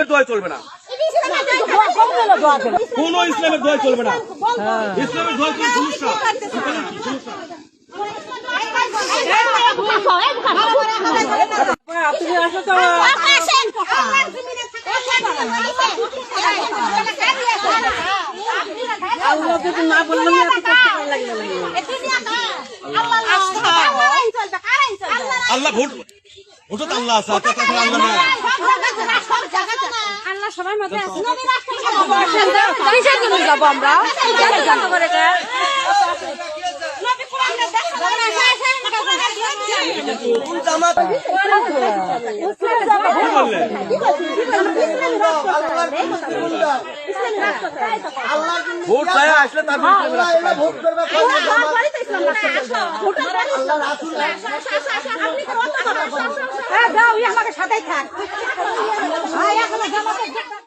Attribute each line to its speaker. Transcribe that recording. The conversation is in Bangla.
Speaker 1: ইসলামের দোয়া চলবে না, কোন ইসলামের দোয়া চলবে না। ইসলামের দোয়া চলবে সমস্যা।
Speaker 2: না বললাম
Speaker 1: আল্লাহ ভোট তো আল্লাহ আছে, আল্লাহ না।
Speaker 2: আল্লাহ সবার মধ্যে আছে।
Speaker 3: যাবো আমরা
Speaker 1: ভোট চায় আসলে তার ভোট করবে।
Speaker 2: যাও আমাকে সাথে থাক।